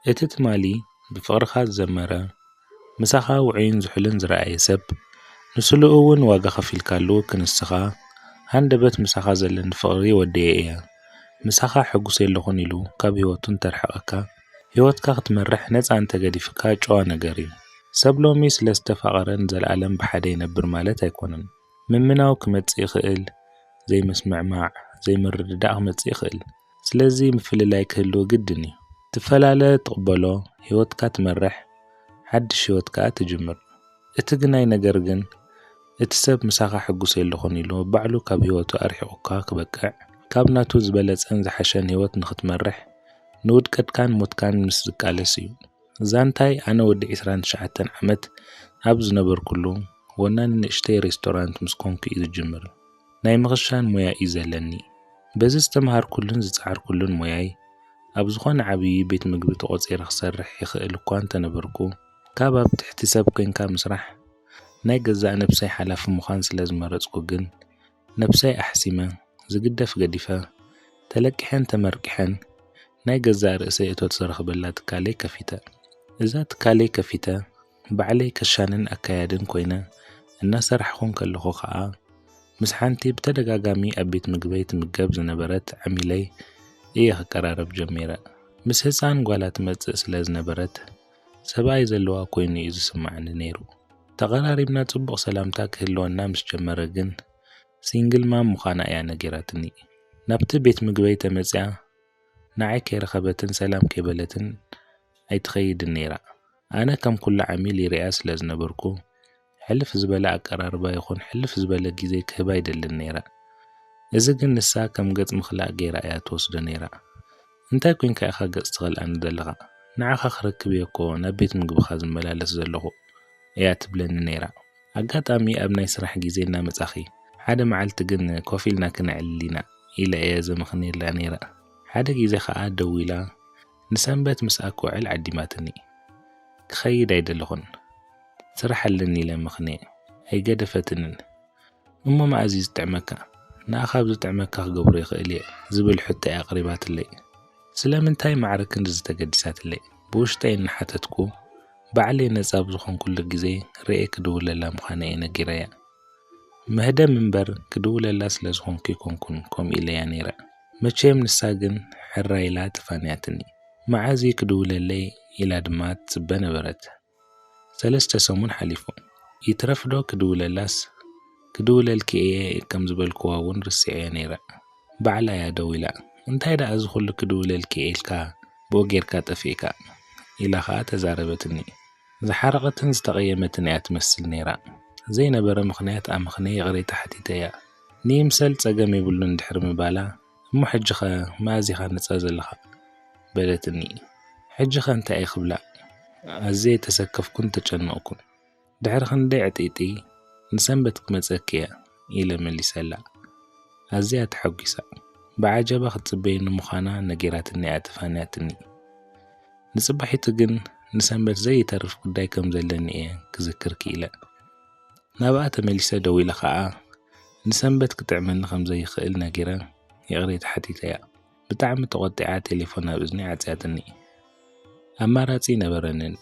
እቲ ትማሊ ብፍቕርኻ ዝዘመረ ምሳኻ ውዑይን ዝሑልን ዝረኣየ ሰብ ንስሉኡ እውን ዋጋ ኸፊልካሉ ክንስኻ ሃንደበት ምሳኻ ዘለኒ ፍቕሪ ወደየ እያ ምሳኻ ሕጉስ የለኹን ኢሉ ካብ ህይወቱን ተርሐቐካ ህይወትካ ክትመርሕ ነፃ እንተገዲፍካ ጨዋ ነገር እዩ ሰብ ሎሚ ስለ ዝተፋቐረን ዘለዓለም ብሓደ ይነብር ማለት ኣይኮነን ምምናው ክመጽእ ይኽእል ዘይምስምዕማዕ ዘይምርድዳእ ክመጽእ ይኽእል ስለዚ ምፍልላይ ክህሉ ግድን እዩ ትፈላለ ትቕበሎ ህይወትካ ትመርሕ ሓድሽ ህይወትካ ትጅምር እቲ ግናይ ነገር ግን እቲ ሰብ ምሳኻ ሕጉስ የለኹን ኢሉ ባዕሉ ካብ ህይወቱ ኣርሒቑካ ክበቅዕ ካብ ናቱ ዝበለጸን ዝሓሸን ህይወት ንኽትመርሕ ንውድቀትካን ሞትካን ምስ ዝቃለስ እዩ ዛንታይ ኣነ ወዲ 29 ዓመት ኣብ ዝነበርኩሉ ወናን ንእሽተይ ሬስቶራንት ምስ ኮንኩ እዩ ዝጅምር ናይ ምኽሻን ሞያ እዩ ዘለኒ በዚ ዝተምሃርኩሉን ዝፀዓርኩሉን ሞያይ ኣብ ዝኾነ ዓብዪ ቤት ምግቢ ተቖፂረ ክሰርሕ ይኽእል እኳ እንተነበርኩ ካብ ኣብ ትሕቲ ሰብ ኮንካ ምስራሕ ናይ ገዛእ ነብሰይ ሓላፊ ምዃን ስለ ዝመረጽኩ ግን ነብሰይ ኣሕሲመ ዝግደፍ ገዲፈ ተለቂሐን ተመርቂሐን ናይ ገዛእ ርእሰይ እቶት ዝረኽበላ ትካለይ ከፊተ እዛ ትካለይ ከፊተ ባዕለይ ከሻንን ኣካያድን ኮይነ እናሰርሕኹን ከለኹ ኸዓ ምስ ሓንቲ ብተደጋጋሚ ኣብ ቤት ምግበይ ትምገብ ዝነበረት ዓሚለይ እየ ክቀራረብ ጀሚረ ምስ ህፃን ጓላ ትመጽእ ስለ ዝነበረት ሰብኣይ ዘለዋ ኮይኑ እዩ ዝስማዓኒ ነይሩ ተቐራሪብና ጽቡቕ ሰላምታ ክህልወና ምስ ጀመረ ግን ሲንግል ማም ምዃና እያ ነጊራትኒ ናብቲ ቤት ምግበይ ተመጽያ ንዓይ ከይረኸበትን ሰላም ከይበለትን ኣይትኸይድን ነይራ ኣነ ከም ኩሉ ዓሚል ይርያ ስለ ዝነበርኩ ሕልፍ ዝበለ ኣቀራርባ ይኹን ሕልፍ ዝበለ ጊዜ ክህባ ይደልን ነይራ እዚ ግን ንሳ ከም ገጽ ምኽላእ ገይራ እያ ትወስዶ ነይራ እንታይ ኮንካ ኢኻ ገጽ ትኸልአኒ ዘለኻ ንዓኻ ክረክብ እየ እኮ ናብ ቤት ምግብኻ ዝመላለስ ዘለኹ እያ ትብለኒ ነይራ ኣጋጣሚ ኣብ ናይ ስራሕ ጊዜ እናመጻኺ ሓደ መዓልቲ ግን ኮፍ ኢልና ክንዕልል ኢና ኢለ እየ ዘምኽነላ ነይራ ሓደ ጊዜ ኸዓ ደው ኢላ ንሰንበት ምስኣ ክውዕል ዓዲማትኒ ክኸይድ ኣይደለኹን ስራሕ ኣለኒ ኢለ ምኽነ ኣይገደፈትንን እሞ መኣዚ ዝጥዕመካ ንኣኻ ብዝጥዕመካ ክገብሮ ይኽእል እየ ዝብል ሕቶይ ኣቕሪባትለይ ስለምንታይ ማዕረ ክንዲ ዝተገዲሳትለይ ብውሽጠይ እናሓተትኩ ባዕለይ ነፃ ብዝኾንኩሉ ጊዜ ርኤ ክድውለላ ምዃነ እየ ነጊረያ መህደም እምበር ክድውለላ ስለ ዝኾንኩ ይኮንኩን ከምኡ ኢለያ ነይራ መቸም ንሳ ግን ሕራኢላ ተፋንያትኒ መዓዚ ክድውለለይ ኢላ ድማ ትጽበ ነበረት 3 ሰሙን ሓሊፉ ይትረፍዶ ክድውለላስ ክድውለልኪ እየ ከም ዝበልክዋ እውን ርስዐየ ነይራ ባዕላ እያ ደው ኢላ እንታይ ደኣ እዚ ኩሉ ክድውለልኪ ኢልካ ብኦ ጌርካ ጠፊእካ ኢላ ኸኣ ተዛረበትኒ ዝሓረቐትን ዝተቐየመትን እያ ትመስል ነይራ ዘይነበረ ምኽንያት ኣብ ምኽነይ ይቕረይታ ሓቲተ እያ ንይምሰል ፀገም የብሉን ድሕሪ ምባላ እሞ ሕጅኸ ማእዚኻ ነፃ ዘለኻ በለትኒ ሕጅኸ እንታይ ኣይኽብላ ኣዘይ ተሰከፍኩን ተጨነቕኩን ድሕሪ ክንደይ ዕጢጢ ንሰንበት ክመፀኪ እያ ኢለ መሊሰላ ኣዝያ ተሐጒሳ ብዓጀባ ክትጽበየኒ ምዃና ነጊራትኒ እያ ተፋንያትኒ ንጽባሒቱ ግን ንሰንበት ዘይተርፍ ጉዳይ ከም ዘለኒ እየ ክዝክር ክኢለ ናብኣ ተመሊሰ ደው ኢለ ኸዓ ንሰንበት ክትዕመኒ ከም ዘይኽእል ነጊረ ይቕረይታ ሓቲተ እያ ብጣዕሚ ተቖጢዓ ቴሌፎን ኣብ እዝኒ ዓጽያትኒ ኣማራጺ ነበረንን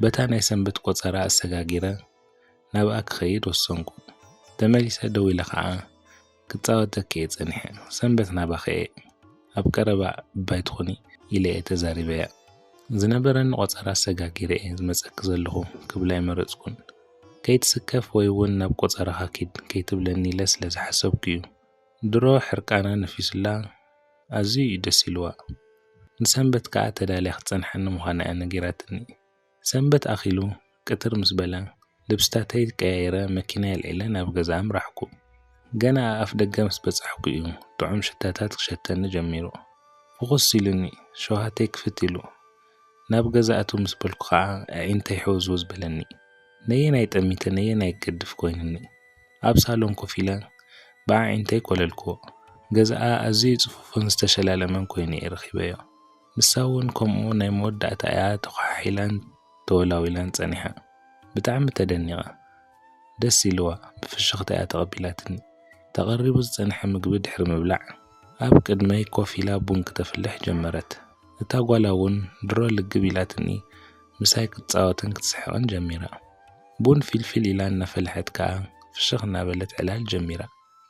በታ ናይ ሰንበት ቆፀራ ኣሰጋጊረ ናብኣ ክኸይድ ወሰንኩ ተመሊሰ ደው ኢለ ኸዓ ክጻወተኪ እየ ጸኒሐ ሰንበት ናባኸ እየ ኣብ ቀረባ ባይትኹኒ ኢለ እየ ተዛሪበያ ዝነበረኒ ቆፀራ ኣሰጋጊረ እየ ዝመጸኪ ዘለኹ ክብላ ይመረጽኩን ከይትስከፍ ወይ እውን ናብ ቆፀራኻ ኪድ ከይትብለኒ ኢለ ስለ ዝሓሰብኩ እዩ ድሮ ሕርቃና ነፊሱላ ኣዝዩ እዩ ደስ ኢልዋ ንሰንበት ከዓ ተዳልያ ክትጸንሐኒ ምዃና እያ ነጊራትኒ ሰንበት ኣኺሉ ቅትር ምስ በላ ልብስታተይ ቀያይረ መኪና የልዒለ ናብ ገዛ ምራሕኩ ገና ኣፍ ደገ ምስ በጻሕኩ እዩ ጥዑም ሽታታት ክሸተኒ ጀሚሩ ፍኹስ ኢሉኒ ሸውሃተይ ክፍት ኢሉ ናብ ገዛእቱ ምስ በልኩ ከዓ ኣዒንተይ ሕውዝ ዝበለኒ ነየናይ ጠሚተ ነየናይ ገድፍ ኮይኑኒ ኣብ ሳሎን ኮፍ ኢለ ብኣዒንተይ ኮለልክዎ ገዛኣ ኣዝዩ ጽፉፍን ዝተሸላለመን ኮይኑ እየ ረኺበዮ ንሳ እውን ከምኡ ናይ መወዳእታ እያ ተዃሒላን ተወላዊላን ጸኒሓ ብጣዕሚ ተደኒቐ ደስ ኢልዋ ብፍሽኽታ እያ ተቐቢላትኒ ተቐሪቡ ዝጸንሐ ምግቢ ድሕሪ ምብላዕ ኣብ ቅድመይ ኮፍ ኢላ ቡን ክተፍልሕ ጀመረት እታ ጓል እውን ድሮ ልግብ ኢላትኒ ምሳይ ክትጻወትን ክትስሕቕን ጀሚራ ቡን ፊልፊል ኢላ እናፈልሐት ከዓ ፍሽኽ እናበለት ዕላል ጀሚራ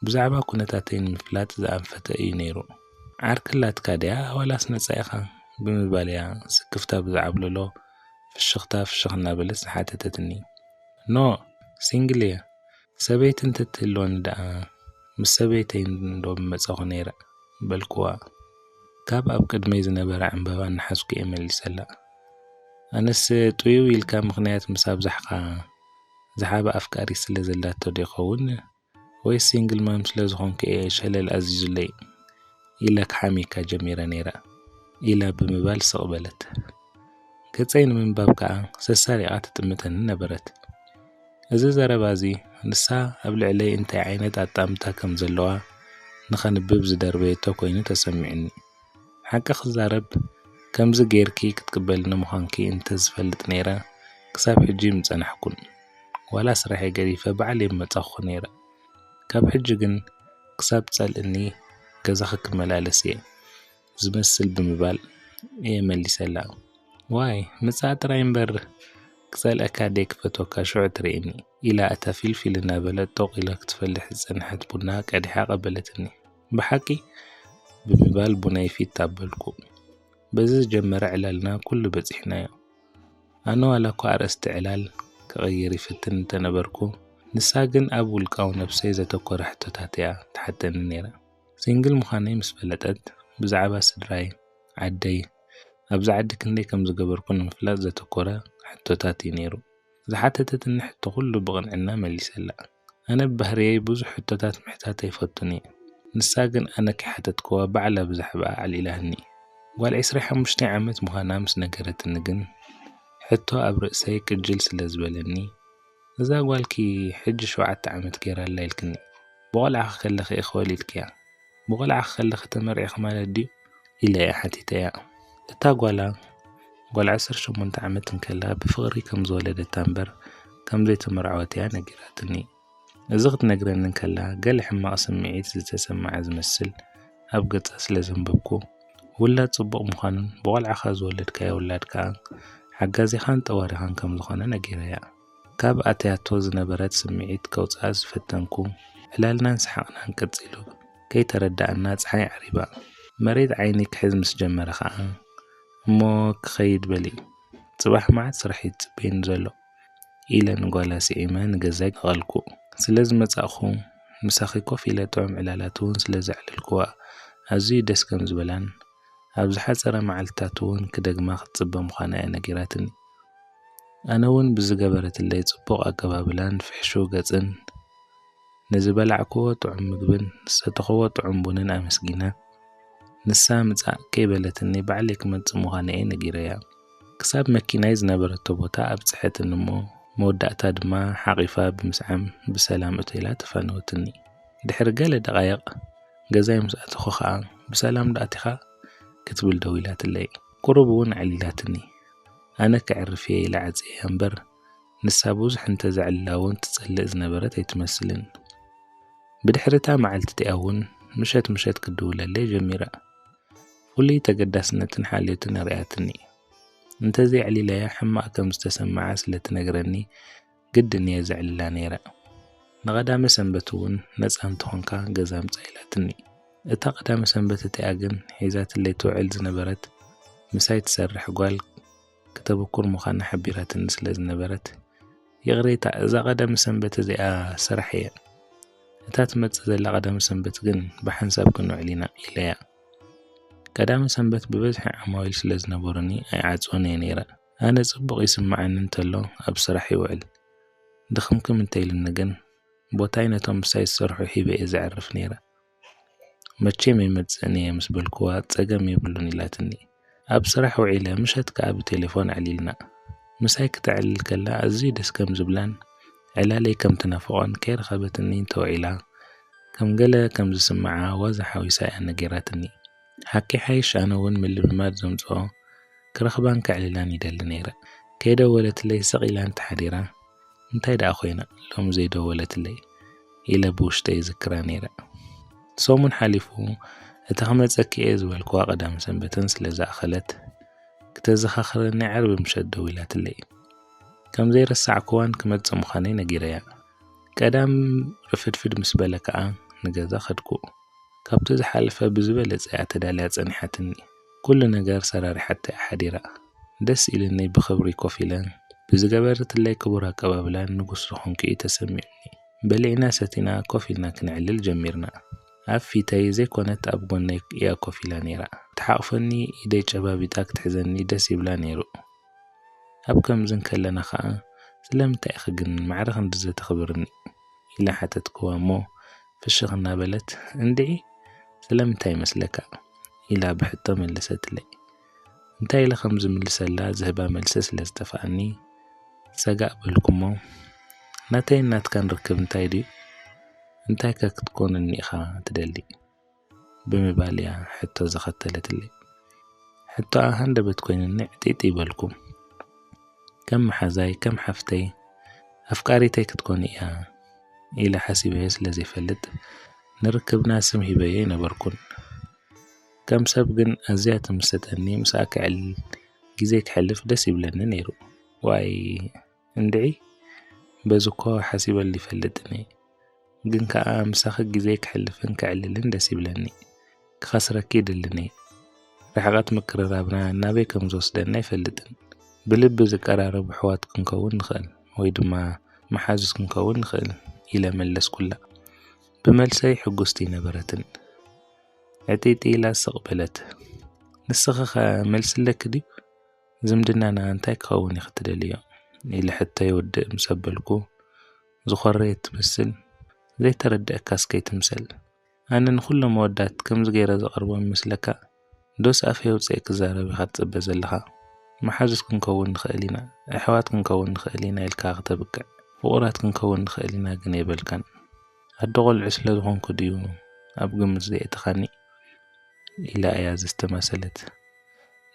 ብዛዕባ ኩነታተይ ንምፍላጥ ዝኣንፈተ እዩ ነይሩ ዓርክላትካ ድያ ዋላስ ነጻ ኢኻ ብምባልያ ስክፍታ ብዛዕብለሎ ፍሽኽታ ፍሽኽ እናበለት ዝሓተተትኒ ኖ ሲንግል እየ ሰበይት እንትትህልወኒ ደኣ ምስ ሰበይተይ እንዶም መጸኹ ነይረ በልክዋ ካብ ኣብ ቅድመይ ዝነበረ ዕምበባ እናሓስኩ እየ መሊሰላ ኣነስ ጥይው ኢልካ ምኽንያት ምሳብ ዛሕኻ ዝሓበ ኣፍቃሪ ስለ ዘላቶ ዲኸውን ወይ ሲንግል ማም ስለ ዝኾንኩ እየ ሸለል ኣዚዙለይ ኢላ ክሓሚካ ጀሚረ ነይራ ኢላ ብምባል ስቕበለት ገጸይ ንምንባብ ከዓ ሰሳሪቓ ትጥምተኒ ነበረት እዚ ዘረባዚ ንሳ ኣብ ልዕለይ እንታይ ዓይነት ኣጣምታ ከም ዘለዋ ንኸንብብ ዝደርበየቶ ኮይኑ ተሰሚዕኒ ሓቂ ክዛረብ ከምዚ ጌርኪ ክትቅበልኒ ምዃንኪ እንተዝፈልጥ ነይረ ክሳብ ሕጂ ምጸናሕኩን ዋላ ስራሐይ ገዲፈ በዓል የመጻኹ ነይረ ካብ ሕጂ ግን ክሳብ ጸልእኒ ገዛኺ ክመላለስ እየ ዝመስል ብምባል እየ መሊሰላ ዋይ ምጻእ ጥራይ እምበር ክጸልአካ ደይ ክፈትወካ ሽዑ ትርእኒ ኢላ እታ ፊልፊል እናበለት ጦቕ ኢላ ክትፈልሕ ዝጸንሐት ቡና ቀዲሓ ቀበለትኒ ብሓቂ ብምባል ቡናይ ፊት ታበልኩ በዚ ጀመረ ዕላልና ኩሉ በጺሕናዮ ኣነ ዋላ እኳ ኣርእስቲ ዕላል ክቕይር ይፍትን እንተነበርኩ ንሳ ግን ኣብ ውልቃዊ ነፍሰይ ዘተኰረ ሕቶታት እያ ትሓተኒ ነይራ ሲንግል ምዃነይ ምስ ፈለጠት ብዛዕባ ስድራይ ዓደይ ኣብዚ ዓዲ ክንደይ ከም ዝገበርኩ ንምፍላጥ ዘተኰረ ሕቶታት እዩ ነይሩ ዝሓተተትኒ ሕቶ ኩሉ ብቕንዕና መሊሰላ ኣነ ብባህርየይ ብዙሕ ሕቶታት ምሕታት ኣይፈቱን እየ ንሳ ግን ኣነ ከይሓተትክዋ ባዕላ ብዛዕባ ዓሊላህኒ ጓል 25 ዓመት ምዃና ምስ ነገረትኒ ግን ሕቶ ኣብ ርእሰይ ቅጅል ስለ ዝበለኒ እዛ ጓልኪ ሕጂ 7 ዓመት ገይራላ ኢልክኒ ብቆልዓኺ ከለኺ ኢኺ ወሊድክያ ብቆልዓኺ ከለኺ ተመርዒኺ ማለት ድዩ ኢለ እያ ሓቲተያ እታ ጓል 18 ዓመት እንከላ ብፍቕሪ ከም ዝወለደታ እምበር ከም ዘይተመርዓወት እያ ነጊራትኒ እዚ ክትነግረኒ እንከላ ገለ ሕማቕ ስምዒት ዝተሰማዐ ዝመስል ኣብ ገጻ ስለ ዘንበብኩ ውላድ ጽቡቕ ምዃኑን ብቆልዓኻ ዝወለድካዮ ውላድካ ሓጋዚኻን ጠዋሪኻን ከም ዝኾነ ነጊረያ ካብ ኣትያቶ ዝነበረት ስምዒት ከውፃእ ዝፈተንኩ ዕላልናን ሰሓቕናን ቀጺሉ ከይተረዳእና ፀሓይ ዓሪባ መሬት ዓይኒ ክሕዝ ምስ ጀመረ ከዓ እሞ ክኸይድ በሊ ጽባሕ መዓት ስራሕ ይጽበይን ዘሎ ኢለ ንጓላ ስዒመ ንገዛይ ቀልኩ ስለ ዝመጻእኹ ምሳኺ ኮፍ ኢለ ጥዑም ዕላላት እውን ስለ ዘዕልልክዋ ኣዝዩ ደስ ከም ዝበላን ኣብ ዝሓፀረ መዓልትታት እውን ክደግማ ክትጽበ ምዃና እያ ነጊራትኒ ኣነ እውን ብዝገበረትለይ ጽቡቕ ኣቀባብላን ፍሕሹ ገጽን ንዝበላዕክዎ ጥዑም ምግብን ዝሰተኽዎ ጥዑም ቡንን ኣመስጊና ንሳ ምጻእ ከይበለትኒ ባዕለይ ክመጽእ ምዃነ እየ ነጊረያ ክሳብ መኪናይ ዝነበረቶ ቦታ ኣብጽሐትኒ እሞ መወዳእታ ድማ ሓቒፋ ብምስዓም ብሰላም እተኢላ ተፋነወትኒ ድሕሪ ገለ ደቓይቕ ገዛይ ምስ ኣተኹ ከዓ ብሰላም ዳእቲኻ ክትብል ደው ኢላትለይ ቁሩብ እውን ዓሊላትኒ ኣነ ክዕርፍ እየ ኢላ ዓፂያ እምበር ንሳ ብዙሕ እንተዘዕልላ እውን ትጸልእ ዝነበረት ኣይትመስልን ብድሕሪታ መዓልቲ እቲኣ እውን ምሸት ክድውለለይ ጀሚራ ፍሉይ ተገዳስነትን ሓልዮትን ኣርኣያትኒ እንተዘይዕሊለያ ሕማቕ ከም ዝተሰማዓ ስለትነግረኒ ግድን እየ ዘዕልላ ነይራ ንቐዳመ ሰንበት እውን ነፃ እንትኾንካ ገዛ ምጻእ ኢላትኒ እታ ቀዳመ ሰንበት እቲኣ ግን ሒዛትለይ ትውዕል ዝነበረት ምሳይ ትሰርሕ ጓል ከተበኩር ምዃና ሓቢራትኒ ስለ ዝነበረት ይቕሬታ እዛ ቀዳመ ሰንበት እዚኣ ስራሕ እየ እታ ትመጽእ ዘላ ቀዳመ ሰንበት ግን ብሓንሳብ ክንውዕል ኢና ኢለያ ቀዳመ ሰንበት ብበዝሒ ዓማዊል ስለ ዝነበሩኒ ኣይዓጽወን እየ ነይረ ኣነ ጽቡቕ ይስምዓኒ እንተሎ ኣብ ስራሕ ይውዕል ድኽምክም እንተይልኒ ግን ቦታይ ነቶም ምሳይ ዝሰርሑ ሒበ እየ ዘዕርፍ ነይረ መቸም የመጽእኒ እየ ምስ በልክዋ ፀገም የብሉን ኢላትኒ ኣብ ስራሕ ውዒለ ምሸት ከዓ ብቴሌፎን ዓሊልና ምሳይ ክትዕልል ከላ ኣዝዩ ደስ ከም ዝብላን ዕላለይ ከም ትናፍቆን ከይረኸበትኒ እንተውዒላ ከም ገለ ከም ዝስምዓ ዋዛ ሓዊሳ እያ ነጊራትኒ ሓቂ ሓይሽ ኣነ እውን ምልምማድ ዘምጽኦ ክረኽባን ክዕልላን ይደሊ ነይረ ከይደወለትለይ ስቕ ኢላ እንተሓዲራ እንታይ ደኣ ኮይና ሎም ዘይደወለትለይ ኢለ ብውሽጠይ ይዝክራ ነይረ ሰሙን ሓሊፉ እተኸመጸኪ ዝብልክዋ ቀዳም ሰንበተን ስለዝኣኸለት ክተዘኻኽረኒ ዓርቢ ምሸት ደው ኢላትለይ ከም ዘይረሳዕክዋን ክመጽእ ምዃነይ ነጊረያ ቀዳም ርፍድፍድ ምስ በለ ከዓ ንገዛ ኸድኩ ካብቲ ዝሓለፈ ብዝበለጸ ተዳልያ ጸኒሓትኒ ኩሉ ነገር ሰራሪሓተ ሓዲራ ደስ ኢልኒ ብኽብሪ ኮፍ ኢለን ብዝገበረትለይ ክቡር ኣቀባብላን ንጉስ ዝኾንኩ ተሰሚዑኒ በሊዕና ሰቲና ኮፍ ኢልና ክንዕልል ጀሚርና ኣብ ፊተይ ዘይኮነት ኣብ ጎነይ እያ ኮፍ ኢላ ነይራ ተሓቕፈኒ ኢደይ ጨባቢጣ ክትሕዘኒ ደስ ይብላ ነይሩ ኣብ ከምዝን ከለና ከዓ ስለምንታይ ኢኺ ግን ማዕረ ክንድዘ ተኽብርኒ ኢላ ሓተትክዋ እሞ ፍሽኽ እናበለት እንድዒ ስለምንታይ መስለካ ኢላ ብሕቶ መለሰትለይ እንታይ ኢላ ከም ዝምልሰላ ዝህባ መልሲ ስለዝተፋኣኒ ሰጋእ በልኩሞ ናተይ ናትካ ንርክብ እንታይ ድዩ እንታይ ክትኮንኒ ኢኻ ትደሊ ብምባልያ ሕቶ ዘኸተለትለይ ሕቶ ሃንደበት ኮይንኒ ዕጢጥ ይበልኩም ከም መሓዛይ ከም ሓፍተይ ኣፍቃሪተይ ክትኮን እያ ኢላ ሓሲበየ ስለዘይፈልጥ ንርክብና ስም ሂበየ ነበርኩን ከም ሰብ ግን ኣዝያ ትምሰጠኒ ምስኣ ክዕልል ግዜ ክሕልፍ ደስ ይብለኒ ነይሩ ዋይ እንድዒ በዝኮ ሓሲበል ይፈልጥኒ ግን ከዓ ምሳኺ ግዜ ክሕልፍን ክዕልልን ደስ ይብለኒ ክኸስረኪ ይድልኒ ርሕቐት ምቅርራብና ናበይ ከም ዝወስደና ይፈልጥን ብልቢ ዝቀራረቡ ኣሕዋት ክንከውን ንኽእል ወይ ድማ መሓዙት ክንከውን ንኽእል ኢለ መለስኩላ ብመልሰይ ሕጉስቲ ነበረትን ዕጢጥ ኢላ ስቕበለት ንስኺ ኸ መልስለክ ድዩ ዝምድናና እንታይ ክኸውን ይኽትደልዮ ኢለ ሕቶ ይወድእ ምሰበልኩ ዝኸረየ ትመስል ዘይተረድአካስ ከይትምሰል ኣነ ንኹሎም መወዳት ከምዚ ገይረ ዘቕርቦም ይመስለካ ዶስ ኣፈይ ውፅእ ክዛረብ ኢኻ ትጽበ ዘለኻ መሓዙት ክንከውን ንኽእል ኢና ኣሕዋት ክንከውን ንኽእል ኢና ኢልካ ክተብቅዕ ፍቑራት ክንከውን ንኽእል ኢና ግን የበልካን ኣዶ ቆልዑ ስለ ዝኾንኩ ድዩ ኣብ ግምት ዘየእትኻኒ ኢላ እያ ዝተማሰለት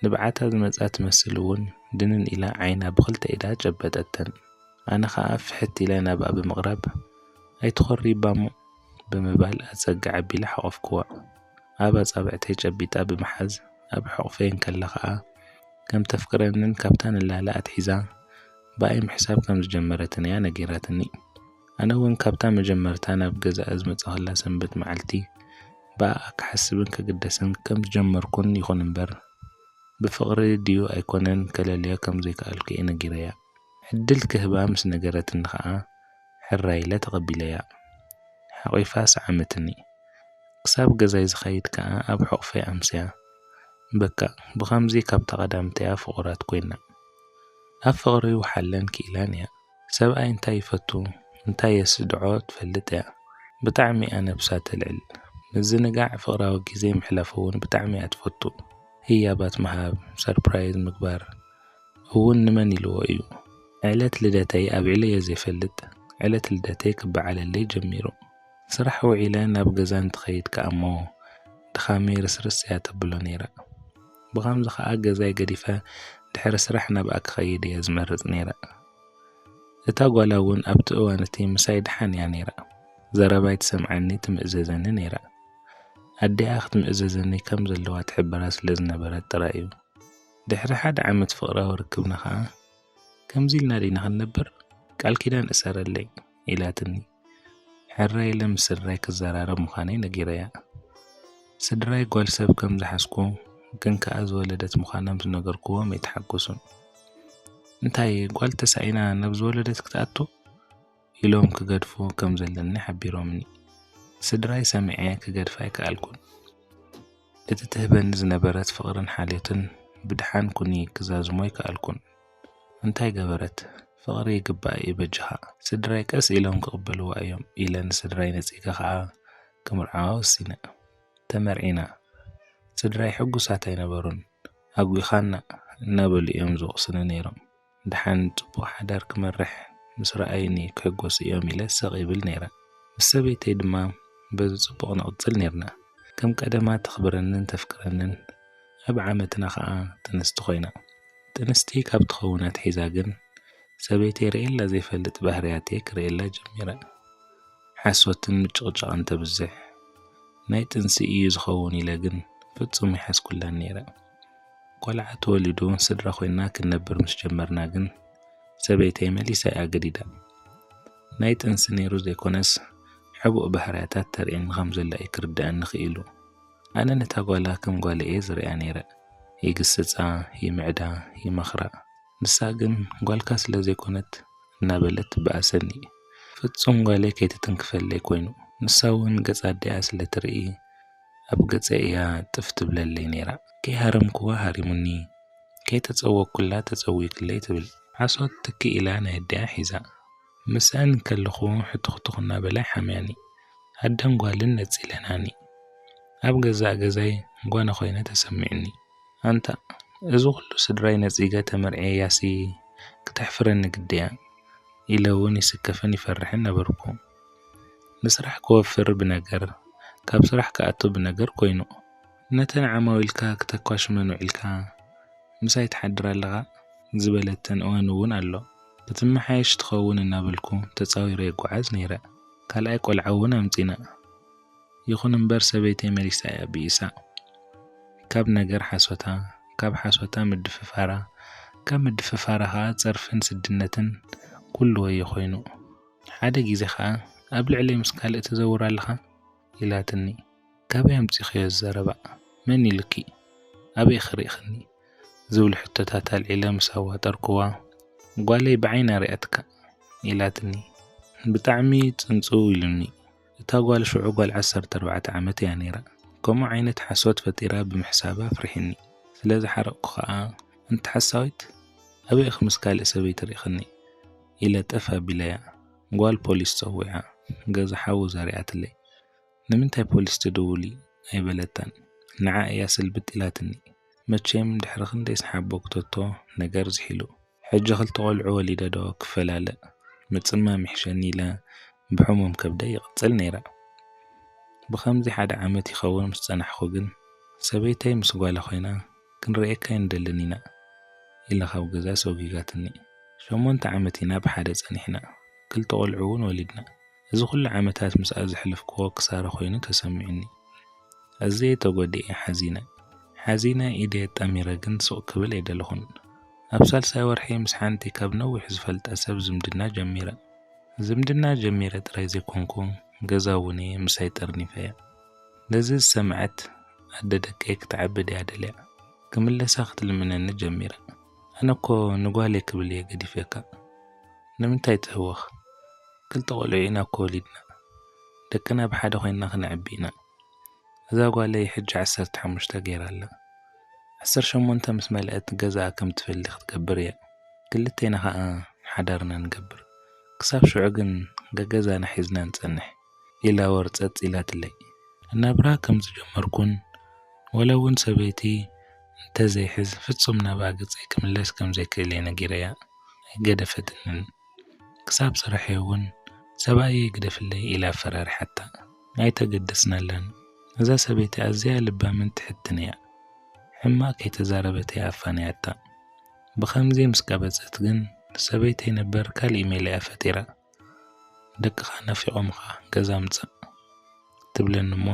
ንብዓታ ዝመጻ ትመስል እውን ድንን ኢላ ዓይና ብኽልተ ኢዳ ጨበጠተን ኣነ ከዓ ፍሕት ኢለ ናብኣ ብምቕራብ ኣይትኸሪባሞ ብምባል ኣጸጋ ዓቢላ ሓቆፍክዋ ኣብ ኣጻብዕተይ ጨቢጣ ብምሓዝ ኣብ ሕቑፈይን ከላ ከዓ ከም ተፍቅረንን ካብታ ንላላ ኣትሒዛ ብኣይ ምሕሳብ ከም ዝጀመረትን እያ ነጊራትኒ ኣነ እውን ካብታ መጀመርታ ናብ ገዛ ዝመጽኸላ ሰንበት መዓልቲ ብኣ ክሓስብን ክግደስን ከም ዝጀመርኩን ይኹን እምበር ብፍቕሪ ድዩ ኣይኮነን ከለልዮ ከም ዘይከኣልኩ እየ ነጊረያ ዕድል ክህባ ምስ ነገረትኒ ከዓ ሕራይ ኢለ ተቐቢለያ ሓቒፋ ሰዓመትኒ ክሳብ ገዛይ ዝኸይድ ከዓ ኣብ ሕቑፈይ ኣምስያ በቃ ብኸምዚ ካብታ ቀዳምተያ ፍቑራት ኮይና ኣብ ፍቕሪ ውሓለን ክኢላን እያ ሰብኣይ እንታይ ይፈቱ እንታይ የስድዖ ትፈልጥ እያ ብጣዕሚ እያ ነብሳ ተልዕል ምዝንጋዕ ፍቕራዊ ግዜ ምሕላፍ እውን ብጣዕሚ እያ ትፈቱ ህያባት መሃብ ሰርፕራይዝ ምግባር እውን ንመን ኢልዎ እዩ ዕለት ልደተይ ኣብ ዕለየ ዘይፈልጥ ዕለት ልደተይ ክበዓለለይ ጀሚሩ ስራሕ ውዒለ ናብ ገዛ እንትኸይድ ከዓ እሞ ድኻሜ ርስርስ እያ ተብሎ ነይራ ብኸምዚ ከዓ ገዛይ ገዲፈ ድሕሪ ስራሕ ናብኣ ክኸይድ እየ ዝመርጽ ነይራ እታ ጓላ እውን ኣብቲ እዋን እቲ ምሳይ ድሓን እያ ነይራ ዘረባይ ትሰምዓኒ ትምእዘዘኒ ነይራ ኣዴኣ ክትምእዘዘኒ ከም ዘለዋ ትሕበራ ስለ ዝነበረት ጥራይ እዩ ድሕሪ ሓደ ዓመት ፍቕራዊ ርክብና ከዓ ከምዚ ኢልና ዲና ክንነብር ቃል ኪዳን እሰረለይ ኢላትኒ ሕራይ ኢለ ምስ ስድራይ ክዘራረብ ምዃነይ ነጊረያ ስድራይ ጓል ሰብ ከም ዝሓስኩ ግን ከዓ ዝወለደት ምዃና ምስ ነገርክዎም ኣይተሓጐሱን እንታይ ጓል ተሳኢና ናብ ዝወለደት ክትኣቱ ኢሎም ክገድፉ ከም ዘለኒ ሓቢሮምኒ ስድራይ ሰሚዐ ክገድፋ ኣይከኣልኩን እቲ ትህበኒ ዝነበረት ፍቕርን ሓልዮትን ብድሓን ኩኒ ክዛዝሞ ኣይከኣልኩን እንታይ ገበረት ፍቕሪ ይግባእ ይበጅኻ ስድራይ ቀስ ኢሎም ክቕበልዋ እዮም ኢለ ንስድራይ ነፂጋ ከዓ ክምርዓዋ ወሲነ ተመርዒና ስድራይ ሕጉሳት ኣይነበሩን ኣጒኻና እናበሉ እዮም ዝወቕስኒ ነይሮም ድሓን ጽቡቕ ሓዳር ክመርሕ ምስ ረኣይኒ ክሕጐሱ እዮም ኢለ ስቕ ይብል ነይረ ምስ ሰበይተይ ድማ በዚ ጽቡቕ ንቕጽል ነርና ከም ቀደማ ተኽብረንን ተፍቅረንን ኣብ ዓመትና ከዓ ጥንስቲ ኮይና ጥንስቲ ካብ ትኸውናት ሒዛ ግን ሰበይተይ ርኤላ ዘይፈልጥ ባህርያተይ ክርኤላ ጀሚረ ሓሶትን ምጭቕጫቕን ተብዝሕ ናይ ጥንሲ እዩ ዝኸውን ኢለ ግን ፍጹም ይሓስኩላን ነይረ። ቆልዓ ተወሊዱ ስድራ ኮይና ክንነብር ምስ ጀመርና ግን ሰበይተይ መሊሳ እያ ገዲዳ። ናይ ጥንሲ ነይሩ ዘይኮነስ ሕቡእ ባህርያታት ተርእየኒ ከም ዘላ ይክርዳእኒ ክኢሉ። ኣነ ነታ ጓላ ከም ጓል እየ ዝሪኣ ነይረ። ይግስጻ፣ ይምዕዳ፣ ይመኽራ። ንሳ ግን ጓልካ ስለ ዘይኮነት እናበለት በኣሰኒ። ፍጹም ጓለይ ከይትትንክፈለይ ኮይኑ ንሳ እውን ገጻ ኣደያ ስለ ትርኢ ኣብ ገጸ እያ ጥፍ ትብለለይ ነይራ። ከይሃረምክዋ ሃሪሙኒ፣ ከይተጸወኩላ ተጸዊክለይ ትብል። ዓሶት ትኪ ኢላ ናይ ኣደያ ሒዛ ምስአን ከለኹ ሕትኽትኽ እናበላይ ሓምያኒ። ኣደን ጓልን ነጺለናኒ። ኣብ ገዛይ ጓነ ኮይነ ተሰሚዕኒ። ኣንታ እዚ ኩሉ ስድራይ ነጺገ ተመርዐ ያሲ ክትሕፍረኒ ግድያ ኢለ እውን ይስከፈን ይፈርሕን ነበርኩ። ንስራሕ ክወፍር ብነገር ካብ ስራሕ ከኣቶ ብነገር ኮይኑ ነተን ዓማዊልካ ክተኳሽመን ውዒልካ ምሳይ ትሓድር ኣለኻ ዝበለተን እዋን እውን ኣሎ። ክትመሓየሽ ትኸውን እናበልኩ ተጻዊረ ይጓዓዝ ነይረ። ካልኣይ ቆልዓ እውን ኣምጺና። ይኹን እምበር ሰበይተይ መሊሳ እያ ብኢሳ። ካብ ነገር ሓሶታ፣ ካብ ሓሶታ ምድፍፋራ፣ ካብ ምድፍፋራ ከዓ ጸርፍን ስድነትን ኩሉ ወይ ኮይኑ ሓደ ግዜ ከዓ ኣብ ልዕለይ ምስ ካልእ ትዘውር ኣለኻ ኢላትኒ። ካበይ ኣምጺኽዮ ዘረባ መን ኢልኪ ኣበይ ክሪእኽኒ ዝብል ሕቶታት ኣልዒለ ምስ ኣዋጠርኩዋ ጓለይ ብዓይና ሪኣትካ ኢላትኒ። ብጣዕሚ ጽንጽው ኢሉኒ። እታ ጓል ሽዑ ጓል 14 ዓመት እያ ነይራ። ከምኡ ዓይነት ሓሶት ፈጢራ ብምሕሳባ ፍርሒኒ። ስለ ዝሓረቕኩ ከዓ እንቲ ሓሳዊት ኣበይ ምስ ካልእ ሰበይቲ ሪእኽኒ ኢለ ጠፍ ኣቢለያ ጓል ፖሊስ ፀዊዓ ገዛ ሓው ዘሪኣትለይ። ንምንታይ ፖሊስ ትድውሊ ኣይበለታን። ንዓ እያ ስልብት ኢላትኒ። መቸም ድሕሪ ክንደይ ሰሓቦክቶቶ ነገር ዝሒሉ ሕጂ ክልተ ቆልዑ ወሊደ ዶ ክፈላለእ ምጽማም ይሕሸኒ ኢለ ብሕሙም ከብደይ ይቕጽል ነይራ። ብኸምዚ ሓደ ዓመት ይኸውን ምስ ጸናሕኩ ግን ሰበይተይ ምስ ጓላ ኮይና ክንርኤካ ይንደልን ኢና ኢለ ካብ ገዛ ሰውጊጋትኒ። 8 ዓመት ኢና ብሓደ ጸኒሕና፣ ክልተ ቆልዑ እውን ወሊድና። እዚ ኩሉ ዓመታት ምስኣ ዘሕልፍክዎ ክሳረ ኮይኑ ተሰሚዕኒ። ኣዝየ ተጎዲኤ ሓዚነ ኢደ ጣሚረ ግን ሱቕ ክብል ኣይደለኹን። ኣብ ሳልሳይ ወርሒ ምስ ሓንቲ ካብ ነዊሕ ዝፈልጣ ሰብ ዝምድና ጀሚረ ጥራይ ዘይኮንኩ ገዛ እውን ምሳይ ጠርኒፈያ። ነዚ ዝሰምዐት ኣደ ደቀይ ክትዓብድ እያ ደልያ ክምለሳ ክትልምነኒ ጀሚረ። ኣነኮ ንጓሌ ክብል እየ ገዲፈካ ንምንታይ ትህወኽ? ክልተ ቆልዑ ኢና እኮ ወሊድና፣ ደቅና ብሓደ ኮይንና ክንዕቢ ኢና። እዛ ጓለይ ሕጂ 15 ገይራ ኣላ። 18 ምስ መልአት ገዛ ከም ትፈልይ ክትገብር እያ። ክልተና ከዓ ሓዳርና ንገብር። ክሳብ ሽዑ ግን ገዛና ሒዝና ንጸንሕ ኢላ ወርጸት ኢላትለይ። እናብራ ከም ዝጀመርኩን ወላ እውን ሰበይቲ እንተዘይሕዝ ፍጹም ናብ ገጸይ ክምለስ ከም ዘይክእል ነጊረያ ኣይገደፈትንን። ክሳብ ስራሐ እውን ሰብኣየ ይግደፍለይ ኢላ ፈራርሓታ ኣይተገደስናለን። እዛ ሰበይቲ ኣዝያ ልባምን ትሕትን እያ። ሕማቅ ከይተዛረበት እያ ኣፋንያታ። ብኸምዚ ምስ ቀበፀት ግን ሰበይተይ ነበር ካልእ ሜልያ ፈጢራ ደቅኻ ነፊቖምኻ ገዛ ምጻእ ትብለኒ እሞ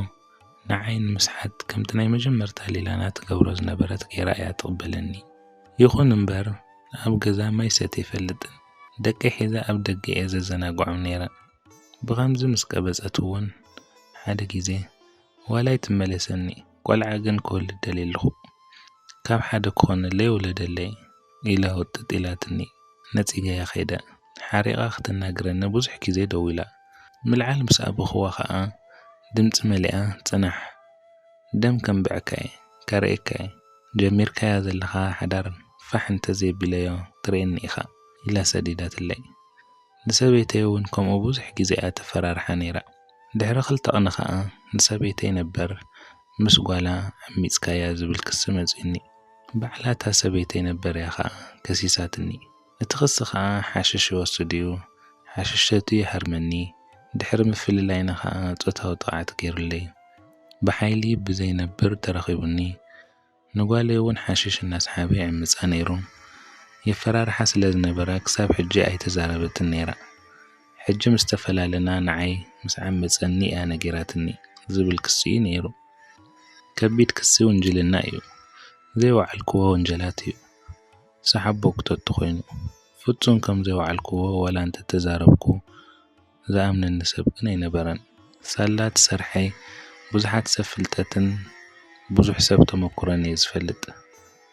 ንዓይን ምስሓት ከምቲ ናይ መጀመርታ ሊላና ትገብሮ ዝነበረት ገይራ እያ ትቕበለኒ። ይኹን እምበር ኣብ ገዛ ማይ ሰተ ይፈልጥን ደቀይ ሒዛ ኣብ ደገ እየ ዘዘናግዖም ነይረ። ብኸምዚ ምስ ቀበፀት እውን ሓደ ግዜ ዋላይ ትመለሰኒ ቆልዓ ግን ክወልድ ደልየለኹ ካብ ሓደ ክኾነለይ ወለደለይ ኢላ ወጥጥ ኢላትኒ። ነፂገያ ኸይደ ሓሪቓ ክትናግረኒ ብዙሕ ግዜ ደው ኢላ ምልዓል ምስ ኣበኽዋ ከዓ ድምፂ መሊኣ ጽናሕ ደም ከምብዕካ ከርእየካ ጀሚርካያ ዘለኻ ሓዳር ፋሕ እንተዘይቢለዮ ትርእየኒ ኢኻ ኢላ ሰዲዳትለይ። ንሰበይተይ እውን ከምኡ ብዙሕ ግዜ እያ ተፈራርሓ ነይራ። ድሕሪ 2 ቀን ከዓ ንሰበይተይ ነበር ምስ ጓላ ዓሚፅካያ ዝብል ክሲ መፂኒ። ባዕላታ ሰበይተይ ነበር እያ ከዓ ከሲሳትኒ። እቲ ክሲ ከዓ ሓሽሽ ይወስድ እዩ፣ ሓሽሸቱ ይሃርመኒ፣ ድሕሪ ምፍልላይና ከዓ ፆታዊ ጥቃዕቲ ገይሩለይ ብሓይሊ ብዘይነብር ተረኺቡኒ። ንጓለይ እውን ሓሽሽ እናስሓበ ይዕምፃ ነይሩ። የፈራርሓ ስለ ዝነበረ ክሳብ ሕጂ ኣይተዛረበትን ነይራ። ሕጂ ምስ ተፈላለና ንዓይ ምስ ዓመፀኒ እያ ነጊራትኒ። ዝብል ክሲ ነይሩ ከቢድ ክሲ ወንጀልና እዩ ዘይወዓልክዎ ወንጀላት እዩ ሰሓቦ ክተቱ ኮይኑ ፍጹም ከም ዘይወዓልክዎ ወላ እንተ ተዛረብኩ ዝኣምነኒ ሰብ ግን ኣይነበረን ሳላት ሰርሐይ ብዙሓት ሰብ ፍልጠትን ብዙሕ ሰብ ተመኩረን እየ ዝፈልጥ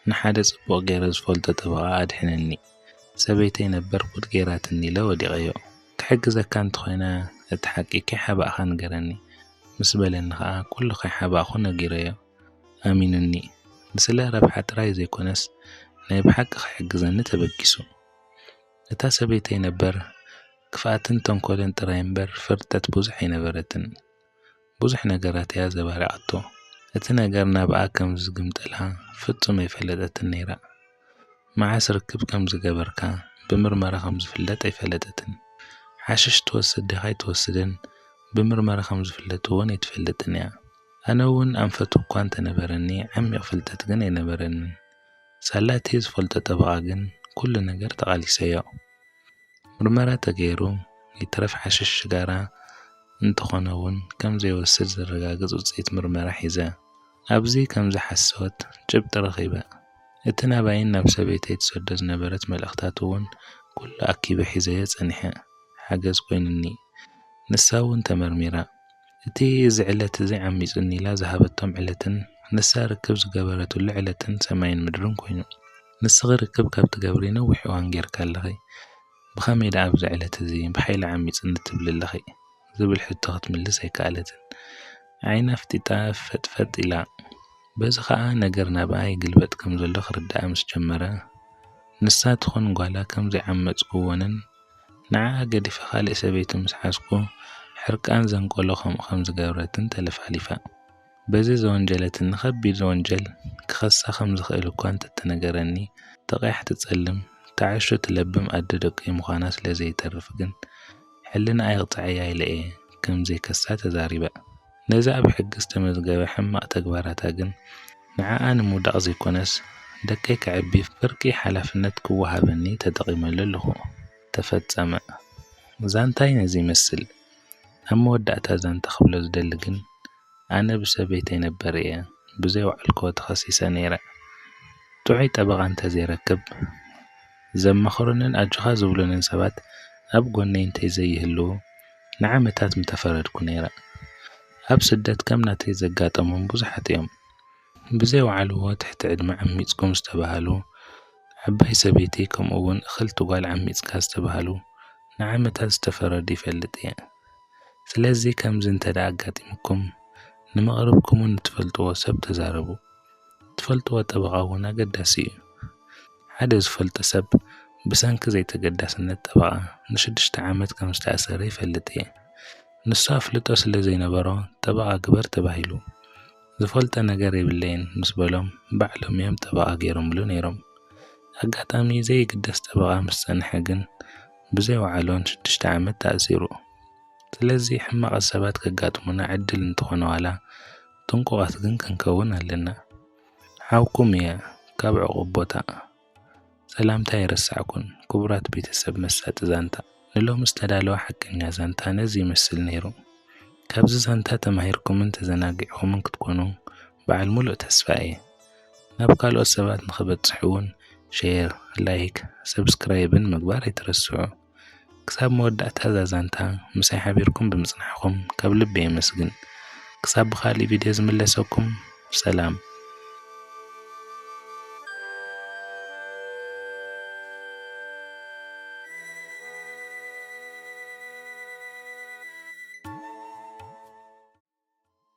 ንሓደ ጽቡቕ ገይረ ዝፈልጦ ጠበቓ ኣድሕነኒ ሰበይተይ ነበር ቁድ ገይራትኒ ኢለ ወዲቐዮ ክሕግዘካ እንተኾይነ እቲ ሓቂ ከይሓባእኻ ንገረኒ ምስ በለኒ ኸዓ ኩሉ ከይሓባእኹ ነጊረዮ ኣሚኑኒ ንስለ ረብሓ ጥራይ ዘይኮነስ ናይ ብሓቂ ክሕግዘኒ ተበጊሱ እታ ሰበይተይ ነበር ክፍኣትን ተንኮልን ጥራይ እምበር ፍርጠት ብዙሕ ኣይነበረትን ብዙሕ ነገራት እያ ዘባሪቐቶ እቲ ነገር ናብኣ ከም ዝግምጠላ ፍጹም ኣይፈለጠትን ነይራ መዓስ ርክብ ከም ዝገበርካ ብምርመራ ከም ዝፍለጥ ኣይፈለጠትን ሓሽሽ ትወስድ ዲኻ ኣይትወስድን ብምርመራ ከም ዝፍለጥ እውን ኣይትፈልጥን እያ ኣነ እውን ኣንፈቱ እኳ እንተነበረኒ ዓሚቕ ፍልጠት ግን ኣይነበረንን ሳላቲ ዝፈልጦ ጠበቓ ግን ኩሉ ነገር ተቓሊሰዮ ምርመራ ተገይሩ ይትረፍ ሓሽሽ ሽጋራ እንተኾነ እውን ከም ዘይወስድ ዘረጋግጽ ውፅኢት ምርመራ ሒዘ ኣብዚ ከም ዝሓሰወት ጭብጢ ረኺበ እቲ ናባይን ናብ ሰበይተይ ትሰዶ ዝነበረት መልእኽታት እውን ኩሉ ኣኪበ ሒዘየ ጸኒሐ ሓገዝ ኮይኑኒ ንሳ እውን ተመርሚራ እቲ ዝዕለት እዚ ዓሚጹኒ ኢላ ዝሃበቶም ዕለትን ንሳ ርክብ ዝገበረትሉ ዕለትን ሰማይን ምድርን ኮይኑ ንስኺ ርክብ ካብ ትገብሪ ነዊሕ እዋን ጌርካ ኣለኺ ብኸመይ ደኣ ኣብዚ ዕለት እዚ ብሓይሊ ዓሚጽኒ ትብል ኣለኺ ዝብል ሕቶ ክትምልስ ኣይከኣለትን ዓይና ፍጢጣ ፈጥፈጥ ኢላ በዚ ኸዓ ነገር ናብኣ ይግልበጥ ከም ዘሎ ክርዳኣ ምስ ጀመረ ንሳ ትኾን ጓላ ከም ዘይዓመፅክዎንን ንዓኣ ገዲፈ ካልእ ሰበይቲ ምስ ሓስኩ ሕርቃን ዘንቆሎ ከም ዝገበረትን ተለፋሊፋ በዚ ዘወንጀለትን ከቢድ ዘወንጀል ክኸሳ ከም ዝኽእል እኳ እንተተነገረኒ ተቐያሕ ትጸልም ተዓሾ ትለብም ኣደ ደቂ ምዃና ስለ ዘይተርፍ ግን ሕልና ኣይቕፅዐያ ኢለየ ከም ዘይከሳ ተዛሪበ ነዛ ኣብ ሕጊ ዝተመዝገበ ሕማቕ ተግባራታ ግን ንዓኣ ንምውዳቕ ዘይኮነስ ደቀይ ክዕቢ ፍርቂ ሓላፍነት ክወሃበኒ ተጠቒመሉ ኣለኹ ተፈጸመ ዛንታይ ነዚ ይመስል ኣብ መወዳእታ ዛንታ ክብሎ ዝደሊ ግን ኣነ ብሰበይተይ ነበር እየ ብዘይወዓልክዎ ተኸሲሰ ነይረ ጥዑይ ጠበቓ እንተዘይረክብ ዘመኽሩንን ኣጅኻ ዝብሉንን ሰባት ኣብ ጎነይ እንተዘይህልው ንዓመታት ምተፈረድኩ ነይረ ኣብ ስደት ከም ናተይ ዘጋጠሞም ብዙሓት እዮም ብዘይወዓልዎ ትሕቲ ዕድመ ዓሚፅኩም ዝተባሃሉ ዓባይ ሰበይቲ ከምኡውን እኽልቲ ጓል ዓሚፅካ ዝተባሃሉ ንዓመታት ዝተፈረዱ ይፈልጥ እየ ስለዚ ከምዚ እንተዳ ኣጋጢምኩም ንመቕረብኩምን ትፈልጥዎ ሰብ ተዛረቡ ትፈልጥዎ ጠበቓ እውን ኣገዳሲ እዩ ሓደ ዝፈልጦ ሰብ ብሰንኪ ዘይተገዳስነት ጠበቓ ን6 ዓመት ከም ዝተኣሰረ ይፈልጥ እየ ንሱ ኣፍልጦ ስለ ዘይነበሮ ጠበቓ ግበር ተባሂሉ ዝፈልጦ ነገር የብለይን ምስ በሎም ባዕሎም እዮም ጠበቓ ገይሮምሉ ነይሮም ኣጋጣሚ ዘይግደስ ጠበቓ ምስ ፀንሐ ግን ብዘይወዓሎን 6 ዓመት ተኣሲሩ ስለዚ ሕማቕ ሰባት ከጋጥሙና ዕድል እንትኾነ ዋላ ጥንቁቓት ግን ክንከውን ኣለና ሓውኩም እየ ካብ ዕቑብ ቦታ ሰላምታ ይረሳዕኩን ክቡራት ቤተሰብ መሳጢ ዛንታ ንሎም ዝተዳለወ ሓቀኛ ዛንታ ነዚ ይመስል ነይሩ ካብዚ ዛንታ ተማሂርኩምን ተዘናጊዕኩምን ክትኮኑ በዓል ሙሉእ ተስፋ እየ ናብ ካልኦት ሰባት ንኽበፅሕ እውን ሼር ላይክ ሰብስክራይብን ምግባር ኣይትረስዑ ክሳብ መወዳእታ ዛንታ ምሳይ ሓቢርኩም ብምጽናሕኩም ካብ ልቢ የመስግን ክሳብ ብኻልእ ቪድዮ ዝምለሰኩም ሰላም